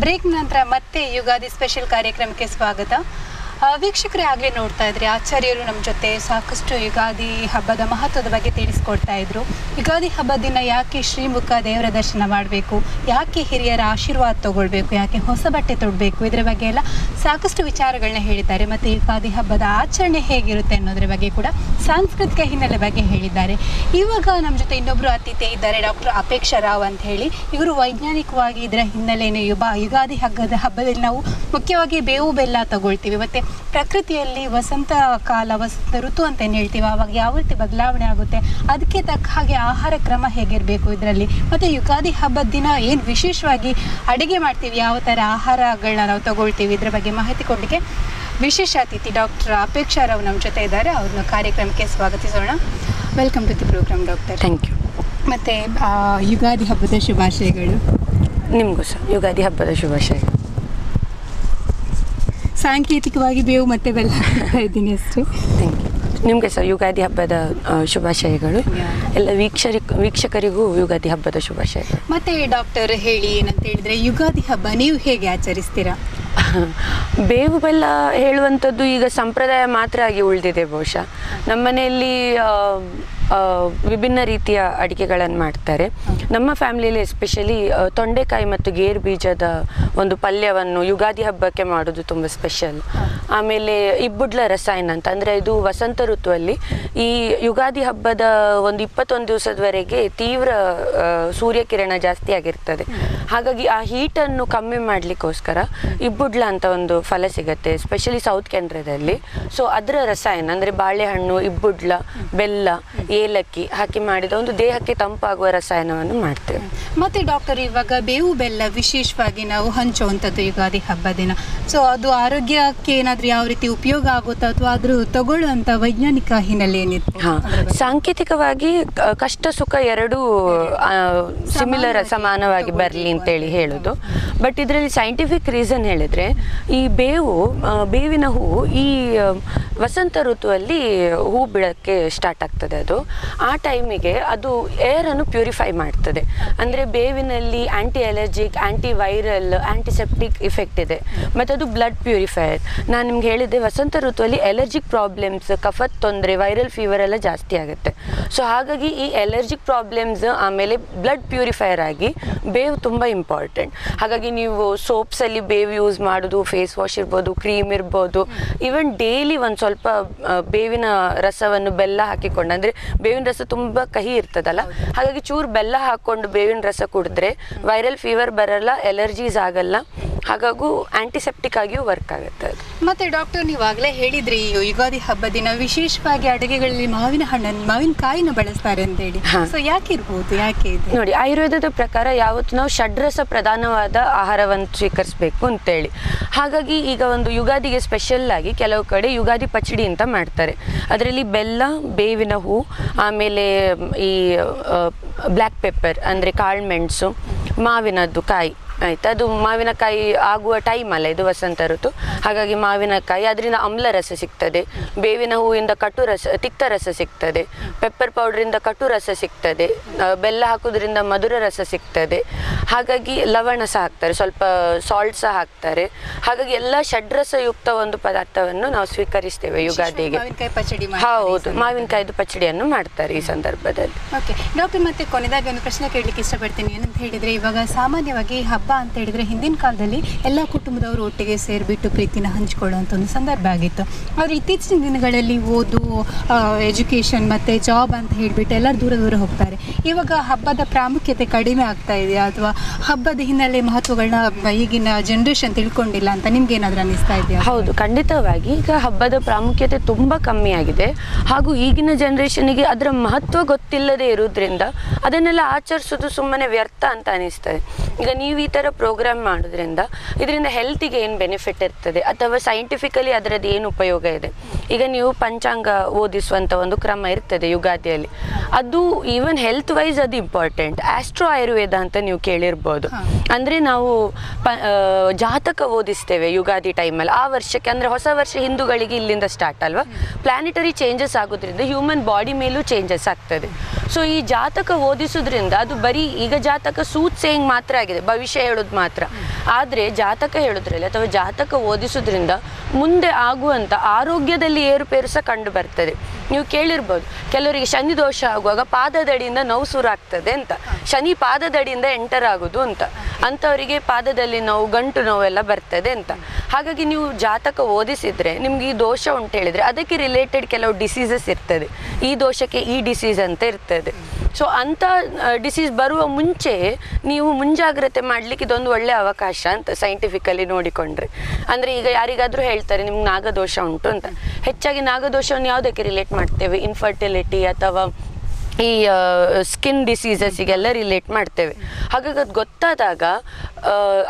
Break ನಂತರ ಮತ್ತೆ Ugadi special ಕಾರ್ಯಕ್ರಮಕ್ಕೆ ಸ್ವಾಗತ. ವೀಕ್ಷಕರೇ, ಆಗಲೇ ನೋಡ್ತಾ ಇದ್ರಿ ಆಚಾರ್ಯರು ನಮ್ಮ ಜೊತೆ ಸಾಕಷ್ಟು ಯುಗಾದಿ ಹಬ್ಬದ ಮಹತ್ವದ ಬಗ್ಗೆ ತಿಳಿಸ್ಕೊಡ್ತಾ ಇದ್ರು. ಯುಗಾದಿ ಹಬ್ಬದ ದಿನ ಯಾಕೆ ಶ್ರೀಮುಖ ದೇವರ ದರ್ಶನ ಮಾಡಬೇಕು, ಯಾಕೆ ಹಿರಿಯರ ಆಶೀರ್ವಾದ ತಗೊಳ್ಬೇಕು, ಯಾಕೆ ಹೊಸ ಬಟ್ಟೆ ತೊಡಬೇಕು, ಇದರ ಬಗ್ಗೆ ಎಲ್ಲ ಸಾಕಷ್ಟು ವಿಚಾರಗಳನ್ನ ಹೇಳಿದ್ದಾರೆ. ಮತ್ತು ಯುಗಾದಿ ಹಬ್ಬದ ಆಚರಣೆ ಹೇಗಿರುತ್ತೆ ಅನ್ನೋದ್ರ ಬಗ್ಗೆ ಕೂಡ ಸಾಂಸ್ಕೃತಿಕ ಹಿನ್ನೆಲೆ ಬಗ್ಗೆ ಹೇಳಿದ್ದಾರೆ. ಇವಾಗ ನಮ್ಮ ಜೊತೆ ಇನ್ನೊಬ್ಬರು ಅತಿಥಿ ಇದ್ದಾರೆ, ಡಾಕ್ಟರ್ ಅಪೇಕ್ಷಾ ರಾವ್ ಅಂತ ಹೇಳಿ. ಇವರು ವೈಜ್ಞಾನಿಕವಾಗಿ ಇದರ ಹಿನ್ನೆಲೆಯನ್ನು ಯುಗಾದಿ ಹಬ್ಬದಲ್ಲಿ ನಾವು ಮುಖ್ಯವಾಗಿ ಬೇವು ಬೆಲ್ಲ ತಗೊಳ್ತೀವಿ. ಮತ್ತು ಪ್ರಕೃತಿಯಲ್ಲಿ ವಸಂತ ಕಾಲ, ವಸಂತ ಋತು ಅಂತ ಏನು ಹೇಳ್ತೀವಿ, ಆವಾಗ ಯಾವ ರೀತಿ ಬದಲಾವಣೆ ಆಗುತ್ತೆ, ಅದಕ್ಕೆ ತಕ್ಕ ಹಾಗೆ ಆಹಾರ ಕ್ರಮ ಹೇಗಿರಬೇಕು ಇದರಲ್ಲಿ. ಮತ್ತು ಯುಗಾದಿ ಹಬ್ಬದ ದಿನ ಏನು ವಿಶೇಷವಾಗಿ ಅಡುಗೆ ಮಾಡ್ತೀವಿ, ಯಾವ ಥರ ಆಹಾರಗಳನ್ನ ನಾವು ತಗೊಳ್ತೀವಿ, ಇದರ ಬಗ್ಗೆ ಮಾಹಿತಿ ಕೊಡಲಿಕ್ಕೆ ವಿಶೇಷ ಅತಿಥಿ ಡಾಕ್ಟರ್ ಅಪೇಕ್ಷಾ ರಾವ್ ನಮ್ಮ ಜೊತೆ ಇದ್ದಾರೆ. ಅವ್ರನ್ನ ಕಾರ್ಯಕ್ರಮಕ್ಕೆ ಸ್ವಾಗತಿಸೋಣ. Welcome to the programme doctor. Thank you. ಮತ್ತು ಯುಗಾದಿ ಹಬ್ಬದ ಶುಭಾಶಯಗಳು. ನಿಮಗೂ ಸಹ ಯುಗಾದಿ ಹಬ್ಬದ ಶುಭಾಶಯ. ಸಾಂಕೇತಿಕವಾಗಿ ಬೇವು ಮತ್ತು ಬೆಲ್ಲ ಹಾಕ್ತಾ ಇದ್ದೀನಿ ಅಷ್ಟೇ. Thank you. ನಿಮಗೆ ಸಹ ಯುಗಾದಿ ಹಬ್ಬದ ಶುಭಾಶಯಗಳು. ಎಲ್ಲ ವೀಕ್ಷಕರಿಗೂ ಯುಗಾದಿ ಹಬ್ಬದ ಶುಭಾಶಯಗಳು. ಮತ್ತು ಡಾಕ್ಟರ್ ಹೇಳಿ, ಏನಂತ ಹೇಳಿದರೆ ಯುಗಾದಿ ಹಬ್ಬ ನೀವು ಹೇಗೆ ಆಚರಿಸ್ತೀರಾ? ಬೇವು ಬೆಲ್ಲ ಹೇಳುವಂಥದ್ದು ಈಗ ಸಂಪ್ರದಾಯ ಮಾತ್ರ ಆಗಿ ಉಳಿದಿದೆ. ಬಹುಶಃ ನಮ್ಮ ಮನೆಯಲ್ಲಿ ವಿಭಿನ್ನ ರೀತಿಯ ಅಡಿಗೆಗಳನ್ನು ಮಾಡ್ತಾರೆ. ನಮ್ಮ ಫ್ಯಾಮಿಲಿಯಲ್ಲಿ ಎಸ್ಪೆಷಲಿ ತೊಂಡೆಕಾಯಿ ಮತ್ತು ಗೇರು ಬೀಜದ ಒಂದು ಪಲ್ಯವನ್ನು ಯುಗಾದಿ ಹಬ್ಬಕ್ಕೆ ಮಾಡೋದು ತುಂಬ ಸ್ಪೆಷಲ್. ಆಮೇಲೆ ಇಬ್ಬುಡ್ಲ ರಸಾಯನ ಅಂತ, ಅಂದರೆ ಇದು ವಸಂತ ಋತುವಲ್ಲಿ ಈ ಯುಗಾದಿ ಹಬ್ಬದ ಒಂದು 21 ದಿವಸದವರೆಗೆ ತೀವ್ರ ಸೂರ್ಯಕಿರಣ ಜಾಸ್ತಿ ಆಗಿರ್ತದೆ. ಹಾಗಾಗಿ ಆ ಹೀಟನ್ನು ಕಮ್ಮಿ ಮಾಡಲಿಕ್ಕೋಸ್ಕರ ಇಬ್ಬುಡ್ಲ ಅಂತ ಒಂದು ಫಲ ಸಿಗುತ್ತೆ, ಎಸ್ಪೆಷಲಿ ಸೌತ್ ಕೇಂದ್ರದಲ್ಲಿ. ಸೊ ಅದರ ರಸಾಯನ ಅಂದರೆ ಬಾಳೆಹಣ್ಣು, ಇಬ್ಬುಡ್ಲ, ಬೆಲ್ಲ, ಏಲಕ್ಕಿ ಹಾಕಿ ಮಾಡಿದ ಒಂದು ದೇಹಕ್ಕೆ ತಂಪಾಗುವ ರಸಾಯನವನ್ನು ಮಾಡ್ತೇವೆ. ಮತ್ತು ಡಾಕ್ಟರ್, ಇವಾಗ ಬೇವು ಬೆಲ್ಲ ವಿಶೇಷವಾಗಿ ನಾವು ಹಂಚುವಂಥದ್ದು ಯುಗಾದಿ ಹಬ್ಬ ದಿನ. ಸೊ ಅದು ಆರೋಗ್ಯಕ್ಕೆ ಏನಾದರೂ ಯಾವ ರೀತಿ ಉಪಯೋಗ ಆಗುತ್ತಾ, ಅಥವಾ ಅದ್ರ ತಗೊಳ್ಳುವಂಥ ವೈಜ್ಞಾನಿಕ ಹಿನ್ನೆಲೆ ಏನಿತ್ತು? ಸಾಂಕೇತಿಕವಾಗಿ ಕಷ್ಟ ಸುಖ ಎರಡೂ ಸಿಮಿಲರ್, ಸಮಾನವಾಗಿ ಬರಲಿ ಅಂತೇಳಿ ಹೇಳೋದು. ಬಟ್ ಇದರಲ್ಲಿ ಸೈಂಟಿಫಿಕ್ ರೀಸನ್ ಹೇಳಿದರೆ, ಈ ಬೇವಿನ ಹೂವು ಈ ವಸಂತ ಋತುವಲ್ಲಿ ಹೂ ಬಿಡೋಕ್ಕೆ ಸ್ಟಾರ್ಟ್ ಆಗ್ತದೆ. ಅದು ಆ ಟೈಮಿಗೆ ಅದು ಏರನ್ನು ಪ್ಯೂರಿಫೈ ಮಾಡ್ತದೆ. ಅಂದರೆ ಬೇವಿನಲ್ಲಿ anti allergic, anti viral, antiseptic effect ಇದೆ. ಮತ್ತು ಅದು ಬ್ಲಡ್ ಪ್ಯೂರಿಫೈಯರ್. ನಾನು ನಿಮ್ಗೆ ಹೇಳಿದ್ದೆ, ವಸಂತ ಋತುವಲ್ಲಿ ಎಲರ್ಜಿಕ್ ಪ್ರಾಬ್ಲಮ್ಸ್, ಕಫದ ತೊಂದರೆ, ವೈರಲ್ ಫೀವರ್ ಎಲ್ಲ ಜಾಸ್ತಿ ಆಗುತ್ತೆ. ಸೊ ಹಾಗಾಗಿ ಈ ಎಲರ್ಜಿಕ್ ಪ್ರಾಬ್ಲಮ್ಸ್ ಆಮೇಲೆ ಬ್ಲಡ್ ಪ್ಯೂರಿಫೈಯರ್ ಆಗಿ ಬೇವು ತುಂಬ ಇಂಪಾರ್ಟೆಂಟ್. ಹಾಗಾಗಿ ನೀವು ಸೋಪ್ಸಲ್ಲಿ ಬೇವು ಯೂಸ್ ಮಾಡೋದು, ಫೇಸ್ ವಾಶ್ ಇರ್ಬೋದು, ಕ್ರೀಮ್ ಇರ್ಬೋದು, ಈವನ್ ಡೈಲಿ ಒಂದು ಸ್ವಲ್ಪ ಬೇವಿನ ರಸವನ್ನು ಬೆಲ್ಲ ಹಾಕಿಕೊಂಡು, ಅಂದರೆ ಬೇವಿನ ರಸ ತುಂಬ ಕಹಿ ಇರ್ತದಲ್ಲ, ಹಾಗಾಗಿ ಚೂರು ಬೆಲ್ಲ ಹಾಕ್ಕೊಂಡು ಬೇವಿನ ರಸ ಕುಡಿದ್ರೆ ವೈರಲ್ ಫೀವರ್ ಬರಲ್ಲ, ಎಲರ್ಜೀಸ್ ಆಗಲ್ಲ, ಹಾಗಾಗಿ ಆಂಟಿಸೆಪ್ಟಿಕ್ ಆಗಿಯೂ ವರ್ಕ್ ಆಗುತ್ತೆ. ಮತ್ತು ಡಾಕ್ಟರ್, ನೀವಾಗಲೇ ಹೇಳಿದ್ರಿ ಯುಗಾದಿ ಹಬ್ಬ ದಿನ ವಿಶೇಷವಾಗಿ ಅಡುಗೆಗಳಲ್ಲಿ ಮಾವಿನಕಾಯಿನ ಬಳಸ್ತಾರೆ ಅಂತೇಳಿ. ಸೊ ಯಾಕಿರ್ಬೋದು, ಯಾಕೆ ಇದೆ? ನೋಡಿ, ಆಯುರ್ವೇದದ ಪ್ರಕಾರ ಯಾವತ್ತು ನಾವು ಷಡ್ರಸ ಪ್ರಧಾನವಾದ ಆಹಾರವನ್ನು ಸ್ವೀಕರಿಸಬೇಕು ಅಂತೇಳಿ. ಹಾಗಾಗಿ ಈಗ ಒಂದು ಯುಗಾದಿಗೆ ಸ್ಪೆಷಲ್ ಆಗಿ ಕೆಲವು ಕಡೆ ಯುಗಾದಿ ಪಚಡಿ ಅಂತ ಮಾಡ್ತಾರೆ. ಅದರಲ್ಲಿ ಬೆಲ್ಲ, ಬೇವಿನ ಹೂ, ಆಮೇಲೆ ಈ ಬ್ಲ್ಯಾಕ್ ಪೆಪ್ಪರ್ ಅಂದರೆ ಕಾಳುಮೆಣಸು, ಮಾವಿನದ್ದು ಕಾಯಿ, ಆಯಿತು. ಅದು ಮಾವಿನಕಾಯಿ ಆಗುವ ಟೈಮ್ ಅಲ್ಲ ಇದು, ವಸಂತ ಋತು. ಹಾಗಾಗಿ ಮಾವಿನಕಾಯಿ, ಅದರಿಂದ ಆಮ್ಲ ರಸ ಸಿಗ್ತದೆ. ಬೇವಿನ ಹೂವಿಂದ ತಿಕ್ತ ರಸ ಸಿಗ್ತದೆ. ಪೆಪ್ಪರ್ ಪೌಡ್ರಿಂದ ಕಟು ರಸ ಸಿಗ್ತದೆ. ಬೆಲ್ಲ ಹಾಕೋದ್ರಿಂದ ಮಧುರ ರಸ ಸಿಗ್ತದೆ. ಹಾಗಾಗಿ ಲವಣ ಸಹ ಹಾಕ್ತಾರೆ, ಸ್ವಲ್ಪ ಸಾಲ್ಟ್ ಸಹ ಹಾಕ್ತಾರೆ. ಹಾಗಾಗಿ ಎಲ್ಲ ಷಡ್ರಸಯುಕ್ತ ಒಂದು ಪದಾರ್ಥವನ್ನು ನಾವು ಸ್ವೀಕರಿಸ್ತೇವೆ ಯುಗಾದಿಗೆ. ಹೌದು, ಮಾವಿನಕಾಯಿದು ಪಚಡಿಯನ್ನು ಮಾಡ್ತಾರೆ ಈ ಸಂದರ್ಭದಲ್ಲಿ. ಓಕೆ ಡಾಕ್ಟರ್, ಮತ್ತೆ ಕೊನೆದಾಗಿ ಒಂದು ಪ್ರಶ್ನೆ ಕೇಳಲಿಕ್ಕೆ ಇಷ್ಟಪಡ್ತೀನಿ. ಏನಂತ ಹೇಳಿದರೆ, ಇವಾಗ ಸಾಮಾನ್ಯವಾಗಿ ಹಬ್ಬ ಅಂತ ಹೇಳಿದರೆ ಹಿಂದಿನ ಕಾಲದಲ್ಲಿ ಎಲ್ಲ ಕುಟುಂಬದವರು ಒಟ್ಟಿಗೆ ಸೇರಿಬಿಟ್ಟು ಪ್ರೀತಿನ ಹಂಚಿಕೊಳ್ಳುವಂಥ ಒಂದು ಸಂದರ್ಭ ಆಗಿತ್ತು. ಆದರೆ ಇತ್ತೀಚಿನ ದಿನಗಳಲ್ಲಿ ಓದು, ಎಜುಕೇಷನ್ ಮತ್ತು ಜಾಬ್ ಅಂತ ಹೇಳಿಬಿಟ್ಟು ಎಲ್ಲರೂ ದೂರ ದೂರ ಹೋಗ್ತಾರೆ. ಇವಾಗ ಹಬ್ಬದ ಪ್ರಾಮುಖ್ಯತೆ ಕಡಿಮೆ ಆಗ್ತಾ ಇದೆಯಾ, ಅಥವಾ ಹಬ್ಬದ ಹಿನ್ನೆಲೆ ಮಹತ್ವಗಳನ್ನ ಈಗಿನ ಜನ್ರೇಷನ್ ತಿಳ್ಕೊಂಡಿಲ್ಲ ಅಂತ ನಿಮ್ಗೆ ಏನಾದರೂ ಅನ್ನಿಸ್ತಾ ಇದೆಯಾ? ಹೌದು, ಖಂಡಿತವಾಗಿ ಈಗ ಹಬ್ಬದ ಪ್ರಾಮುಖ್ಯತೆ ತುಂಬ ಕಮ್ಮಿ ಆಗಿದೆ. ಹಾಗೂ ಈಗಿನ ಜನ್ರೇಷನ್ಗೆ ಅದರ ಮಹತ್ವ ಗೊತ್ತಿಲ್ಲದೆ ಇರೋದ್ರಿಂದ ಅದನ್ನೆಲ್ಲ ಆಚರಿಸೋದು ಸುಮ್ಮನೆ ವ್ಯರ್ಥ ಅಂತ ಅನಿಸ್ತದೆ. ಈಗ ನೀವು ಈ ಥರ ಪ್ರೋಗ್ರಾಮ್ ಮಾಡೋದ್ರಿಂದ ಇದರಿಂದ ಹೆಲ್ತಿಗೆ ಏನು ಬೆನಿಫಿಟ್ ಇರ್ತದೆ, ಅಥವಾ ಸೈಂಟಿಫಿಕಲಿ ಅದರದ್ದು ಏನು ಉಪಯೋಗ ಇದೆ. ಈಗ ನೀವು ಪಂಚಾಂಗ ಓದಿಸುವಂಥ ಒಂದು ಕ್ರಮ ಇರ್ತದೆ ಯುಗಾದಿಯಲ್ಲಿ, ಅದು ಈವನ್ ಹೆಲ್ತ್ ವೈಸ್ ಅದು ಇಂಪಾರ್ಟೆಂಟ್. ಆಸ್ಟ್ರೋ ಆಯುರ್ವೇದ ಅಂತ ನೀವು ಕೇಳಿರ್ಬೋದು. ಅಂದರೆ ನಾವು ಜಾತಕ ಓದಿಸ್ತೇವೆ ಯುಗಾದಿ ಟೈಮಲ್ಲಿ, ಆ ವರ್ಷಕ್ಕೆ, ಅಂದರೆ ಹೊಸ ವರ್ಷ ಹಿಂದೂಗಳಿಗೆ ಇಲ್ಲಿಂದ ಸ್ಟಾರ್ಟ್ ಅಲ್ವಾ. ಪ್ಲಾನೆಟರಿ ಚೇಂಜಸ್ ಆಗೋದ್ರಿಂದ ಹ್ಯೂಮನ್ ಬಾಡಿ ಮೇಲೂ ಚೇಂಜಸ್ ಆಗ್ತದೆ. ಸೊ ಈ ಜಾತಕ ಓದಿಸೋದ್ರಿಂದ ಅದು ಬರೀ ಈಗ ಜಾತಕ ಸೂಟ್ ಸೇಯಿಂಗ್ ಮಾತ್ರ ಆಗಿದೆ, ಭವಿಷ್ಯ ಹೇಳೋದು ಮಾತ್ರ. ಆದರೆ ಜಾತಕ ಹೇಳೋದ್ರಲ್ಲಿ ಅಥವಾ ಜಾತಕ ಓದಿಸೋದ್ರಿಂದ ಮುಂದೆ ಆಗುವಂಥ ಆರೋಗ್ಯದಲ್ಲಿ ಏರುಪೇರು ಸಹ ಕಂಡು ಬರ್ತದೆ. ನೀವು ಕೇಳಿರ್ಬೋದು, ಕೆಲವರಿಗೆ ಶನಿ ದೋಷ ಆಗುವಾಗ ಪಾದದಡಿಯಿಂದ ನೋವು ಶುರು ಆಗ್ತದೆ ಅಂತ, ಶನಿ ಪಾದದಡಿಯಿಂದ ಎಂಟರ್ ಆಗೋದು ಅಂತ, ಅಂಥವರಿಗೆ ಪಾದದಲ್ಲಿ ನೋವು, ಗಂಟು ನೋವೆಲ್ಲ ಬರ್ತದೆ ಅಂತ. ಹಾಗಾಗಿ ನೀವು ಜಾತಕ ಓದಿಸಿದ್ರೆ ನಿಮ್ಗೆ ಈ ದೋಷ ಉಂಟು ಹೇಳಿದರೆ ಅದಕ್ಕೆ ರಿಲೇಟೆಡ್ ಕೆಲವು ಡಿಸೀಸಸ್ ಇರ್ತದೆ, ಈ ದೋಷಕ್ಕೆ ಈ ಡಿಸೀಸ್ ಅಂತ ಇರ್ತದೆ. ಸೊ ಅಂಥ ಡಿಸೀಸ್ ಬರುವ ಮುಂಚೆ ನೀವು ಮುಂಜಾಗ್ರತೆ ಮಾಡಲಿಕ್ಕೆ ಇದೊಂದು ಒಳ್ಳೆಯ ಅವಕಾಶ ಅಂತ ಸೈಂಟಿಫಿಕಲಿ ನೋಡಿಕೊಂಡ್ರೆ. ಅಂದರೆ ಈಗ ಯಾರಿಗಾದರೂ ಹೇಳ್ತಾರೆ ನಿಮ್ಗೆ ನಾಗದೋಷ ಉಂಟು ಅಂತ, ಹೆಚ್ಚಾಗಿ ನಾಗದೋಷವನ್ನು ಯಾವುದಕ್ಕೆ ರಿಲೇಟ್ ಮಾಡ್ತೇವೆ? ಇನ್ಫರ್ಟಿಲಿಟಿ ಅಥವಾ ಈ ಸ್ಕಿನ್ ಡಿಸೀಸಸ್ಸಿಗೆಲ್ಲ ರಿಲೇಟ್ ಮಾಡ್ತೇವೆ. ಹಾಗಾಗಿ ಅದು ಗೊತ್ತಾದಾಗ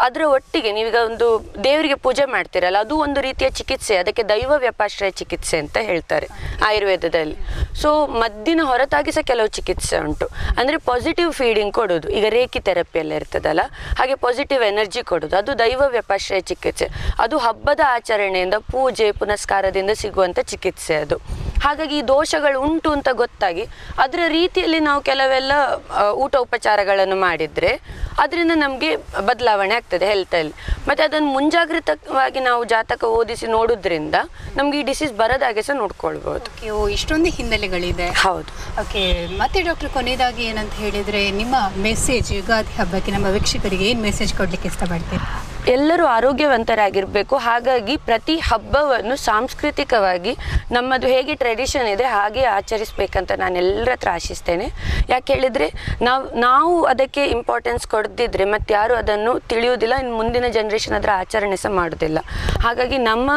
ಅದರ ಒಟ್ಟಿಗೆ ನೀವೀಗ ಒಂದು ದೇವರಿಗೆ ಪೂಜೆ ಮಾಡ್ತೀರಲ್ಲ, ಅದು ಒಂದು ರೀತಿಯ ಚಿಕಿತ್ಸೆ, ಅದಕ್ಕೆ ದೈವ ವ್ಯಪಾಶ್ರಯ ಚಿಕಿತ್ಸೆ ಅಂತ ಹೇಳ್ತಾರೆ ಆಯುರ್ವೇದದಲ್ಲಿ. ಸೊ ಮದ್ದಿನ ಹೊರತಾಗಿ ಸಹ ಕೆಲವು ಚಿಕಿತ್ಸೆ ಉಂಟು. ಅಂದರೆ ಪಾಸಿಟಿವ್ ಫೀಡಿಂಗ್ ಕೊಡೋದು, ಈಗ ರೇಖಿ ಥೆರಪಿ ಎಲ್ಲ ಇರ್ತದಲ್ಲ, ಹಾಗೆ ಪಾಸಿಟಿವ್ ಎನರ್ಜಿ ಕೊಡೋದು, ಅದು ದೈವ ವ್ಯಪಾಶ್ರಯ ಚಿಕಿತ್ಸೆ. ಅದು ಹಬ್ಬದ ಆಚರಣೆಯಿಂದ, ಪೂಜೆ ಪುನಸ್ಕಾರದಿಂದ ಸಿಗುವಂಥ ಚಿಕಿತ್ಸೆ ಅದು. ಹಾಗಾಗಿ ಈ ದೋಷಗಳು ಉಂಟು ಅಂತ ಗೊತ್ತಾಗಿ ಅದರ ರೀತಿಯಲ್ಲಿ ನಾವು ಕೆಲವೆಲ್ಲ ಊಟ ಉಪಚಾರಗಳನ್ನು ಮಾಡಿದರೆ ಅದರಿಂದ ನಮಗೆ ಬದಲಾವಣೆ ಆಗ್ತದೆ ಹೆಲ್ತಲ್ಲಿ. ಮತ್ತು ಅದನ್ನು ಮುಂಜಾಗ್ರತವಾಗಿ ನಾವು ಜಾತಕ ಓದಿಸಿ ನೋಡೋದ್ರಿಂದ ನಮ್ಗೆ ಈ ಡಿಸೀಸ್ ಬರೋದಾಗೆ ಸಹ ನೋಡ್ಕೊಳ್ಬೋದು. ಇಷ್ಟೊಂದು ಹಿನ್ನೆಲೆಗಳಿದೆ. ಹೌದು. ಓಕೆ, ಮತ್ತೆ ಡಾಕ್ಟರ್ ಕೊನೆಯದಾಗಿ ಏನಂತ ಹೇಳಿದರೆ ನಿಮ್ಮ ಮೆಸೇಜ್ ಯುಗಾದಿ ಹಬ್ಬಕ್ಕೆ ನಮ್ಮ ವೀಕ್ಷಕರಿಗೆ ಏನು ಮೆಸೇಜ್ ಕೊಡಲಿಕ್ಕೆ ಇಷ್ಟಪಡ್ತೀರಿ? ಎಲ್ಲರೂ ಆರೋಗ್ಯವಂತರಾಗಿರಬೇಕು. ಹಾಗಾಗಿ ಪ್ರತಿ ಹಬ್ಬವನ್ನು ಸಾಂಸ್ಕೃತಿಕವಾಗಿ ನಮ್ಮದು ಹೇಗೆ ಟ್ರೆಡಿಷನ್ ಇದೆ ಹಾಗೆ ಆಚರಿಸಬೇಕಂತ ನಾನು ಎಲ್ಲರ ಹತ್ರ ಆಶಿಸ್ತೇನೆ. ಯಾಕೆ ಹೇಳಿದರೆ ನಾವು ಅದಕ್ಕೆ ಇಂಪಾರ್ಟೆನ್ಸ್ ಕೊಡದಿದ್ದರೆ ಮತ್ತು ಯಾರು ಅದನ್ನು ತಿಳಿಯೋದಿಲ್ಲ, ಇನ್ನು ಮುಂದಿನ ಜನ್ರೇಷನ್ ಅದರ ಆಚರಣೆ ಸಹ ಮಾಡೋದಿಲ್ಲ. ಹಾಗಾಗಿ ನಮ್ಮ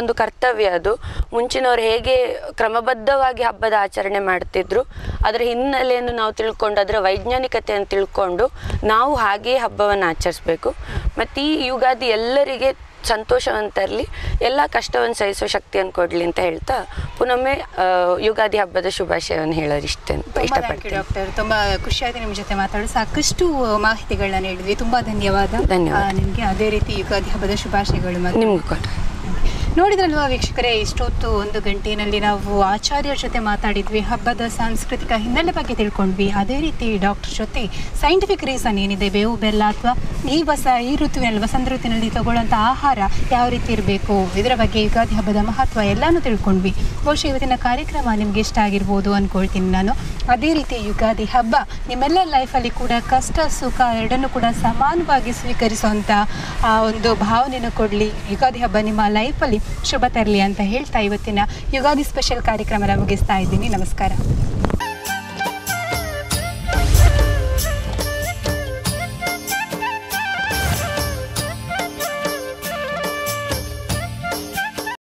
ಒಂದು ಕರ್ತವ್ಯ ಅದು. ಮುಂಚಿನವ್ರು ಹೇಗೆ ಕ್ರಮಬದ್ಧವಾಗಿ ಹಬ್ಬದ ಆಚರಣೆ ಮಾಡ್ತಿದ್ರು, ಅದರ ಹಿನ್ನೆಲೆಯನ್ನು ನಾವು ತಿಳ್ಕೊಂಡು ಅದರ ವೈಜ್ಞಾನಿಕತೆಯನ್ನು ತಿಳ್ಕೊಂಡು ನಾವು ಹಾಗೆಯೇ ಹಬ್ಬವನ್ನು ಆಚರಿಸಬೇಕು. ಮತ್ತು ಈ ಯುಗಾದಿ ಎಲ್ಲರಿಗೆ ಸಂತೋಷವನ್ನು ತರಲಿ, ಎಲ್ಲ ಕಷ್ಟವನ್ನು ಸಹಿಸೋ ಶಕ್ತಿಯನ್ನು ಕೊಡಲಿ ಅಂತ ಹೇಳ್ತಾ ಪುನೊಮ್ಮೆ ಯುಗಾದಿ ಹಬ್ಬದ ಶುಭಾಶಯವನ್ನು ಹೇಳೋರು ಇಷ್ಟಪಡ್ತೀನಿ. ಡಾಕ್ಟರ್, ತುಂಬ ಖುಷಿಯಾಗಿ ನಿಮ್ಮ ಜೊತೆ ಮಾತಾಡೋದು, ಸಾಕಷ್ಟು ಮಾಹಿತಿಗಳನ್ನ ನೀಡಿದ್ವಿ. ತುಂಬ ಧನ್ಯವಾದ ನಿಮಗೆ. ಅದೇ ರೀತಿ ಯುಗಾದಿ ಹಬ್ಬದ ಶುಭಾಶಯಗಳು ನಿಮಗೂ ಕೂಡ. ನೋಡಿದ್ರಲ್ವಾ ವೀಕ್ಷಕರೇ, ಇಷ್ಟೊತ್ತು 1 ಗಂಟೆಯಲ್ಲಿ ನಾವು ಆಚಾರ್ಯರ ಜೊತೆ ಮಾತಾಡಿದ್ವಿ, ಹಬ್ಬದ ಸಾಂಸ್ಕೃತಿಕ ಹಿನ್ನೆಲೆ ಬಗ್ಗೆ ತಿಳ್ಕೊಂಡ್ವಿ. ಅದೇ ರೀತಿ ಡಾಕ್ಟರ್ ಜೊತೆ ಸೈಂಟಿಫಿಕ್ ರೀಸನ್ ಏನಿದೆ, ಬೇವು ಬೆಲ್ಲ ಅಥವಾ ಈ ಋತುವಿನಲ್ಲಿ, ವಸಂತ ಋತುವಿನಲ್ಲಿ ತಗೊಳ್ಳುವಂಥ ಆಹಾರ ಯಾವ ರೀತಿ ಇರಬೇಕು, ಇದರ ಬಗ್ಗೆ ಯುಗಾದಿ ಹಬ್ಬದ ಮಹತ್ವ ಎಲ್ಲನೂ ತಿಳ್ಕೊಂಡ್ವಿ. ಬಹುಶಃ ಇವತ್ತಿನ ಕಾರ್ಯಕ್ರಮ ನಿಮ್ಗೆ ಇಷ್ಟ ಆಗಿರ್ಬೋದು ಅಂದ್ಕೊಳ್ತೀನಿ ನಾನು. ಅದೇ ರೀತಿ ಯುಗಾದಿ ಹಬ್ಬ ನಿಮ್ಮೆಲ್ಲ ಲೈಫಲ್ಲಿ ಕೂಡ ಕಷ್ಟ ಸುಖ ಎರಡನ್ನೂ ಕೂಡ ಸಮಾನವಾಗಿ ಸ್ವೀಕರಿಸುವಂಥ ಒಂದು ಭಾವನೆಯನ್ನು ಕೊಡಲಿ. ಯುಗಾದಿ ಹಬ್ಬ ನಿಮ್ಮ ಲೈಫಲ್ಲಿ ಶುಭ ತರಲಿ ಅಂತ ಹೇಳ್ತಾ ಇವತ್ತಿನ ಯುಗಾದಿ ಸ್ಪೆಷಲ್ ಕಾರ್ಯಕ್ರಮನ ಮುಗಿಸ್ತಾ ಇದ್ದೀನಿ. ನಮಸ್ಕಾರ.